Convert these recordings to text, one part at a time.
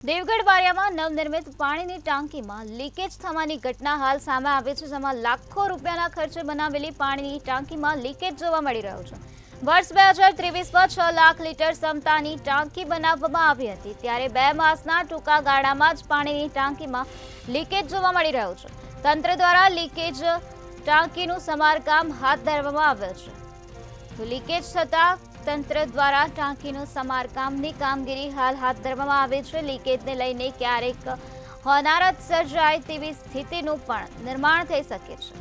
દેવગઢ બારિયામાં નવનિર્મિત પાણીની ટાંકીમાં લીકેજ થવાની ઘટના હાલ સામે આવી છે, જેમાં લાખો રૂપિયાના ખર્ચે બનાવેલી પાણીની ટાંકીમાં લીકેજ જોવા મળી રહ્યો છે। વર્ષ 2023માં 6 લાખ લીટર ક્ષમતાની ટાંકી બનાવવામાં આવી હતી, ત્યારે 2 માસના ટૂંકા ગાળામાં જ પાણીની ટાંકીમાં લીકેજ જોવા મળી રહ્યો છે। તંત્ર દ્વારા લીકેજ ટાંકીનું સમારકામ હાથ ધરવામાં આવ્યું છે, તો લીકેજ થતા તંત્ર દ્વારા ટાંકીનું સમારકામની કામગીરી હાલ હાથ ધરવામાં આવી છે। લીકેજને લઈને ક્યારેક હોનારત સર્જાય તેવી સ્થિતિનું પણ નિર્માણ થઈ શકે છે।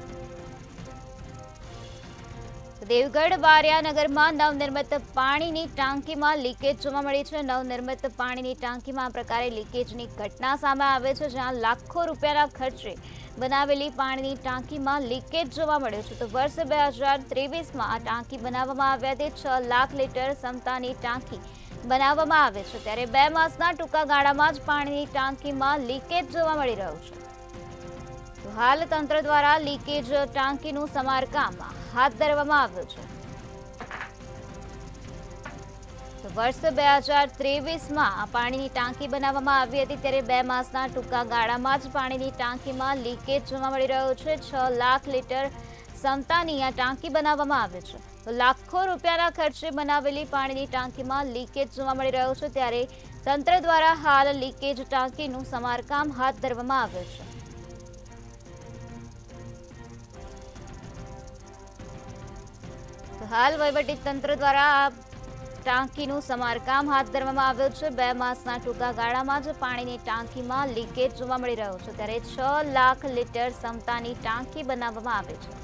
દેવગઢ બારિયા નગરમાં નવનિર્મિત પાણીની ટાંકીમાં લીકેજ જોવા મળી છે। નવનિર્મિત પાણીની ટાંકીમાં આ પ્રકારે લીકેજની ઘટના સામે આવે છે, જ્યાં લાખો રૂપિયાના ખર્ચે બનાવેલી પાણીની ટાંકીમાં લીકેજ જોવા મળ્યું છે। તો વર્ષ 2023માં આ ટાંકી બનાવવામાં આવી હતી। 6 લાખ લીટર ક્ષમતાની ટાંકી બનાવવામાં આવે છે, ત્યારે 2 માસના ટૂંકા ગાળામાં જ પાણીની ટાંકીમાં લીકેજ જોવા મળી રહ્યું છે। તો હાલ તંત્ર દ્વારા લીકેજ ટાંકીનું સમારકામ હાથ ધરવામાં આવ્યું છે। તો વર્ષ 2023માં આ પાણીની ટાંકી બનાવવામાં આવી હતી, ત્યારે 2 માસના ટૂંકા ગાળામાં જ પાણીની ટાંકીમાં લીકેજ જોવા મળી રહ્યો છે। 6 લાખ લીટર ક્ષમતાની આ ટાંકી બનાવવામાં આવે છે, તો લાખો રૂપિયાના ખર્ચે બનાવેલી પાણીની ટાંકીમાં લીકેજ જોવા મળી રહ્યો છે, ત્યારે તંત્ર દ્વારા હાલ લીકેજ ટાંકીનું સમારકામ હાથ ધરવામાં આવ્યું છે। તો હાલ વહીવટી તંત્ર દ્વારા આ ટાંકીનું સમારકામ હાથ ધરવામાં આવ્યું છે। 2 માસના ટૂંકા ગાળામાં જ પાણીની ટાંકીમાં લીકેજ જોવા મળી રહ્યો છે, ત્યારે 6 લાખ લીટર ક્ષમતાની ટાંકી બનાવવામાં આવે છે।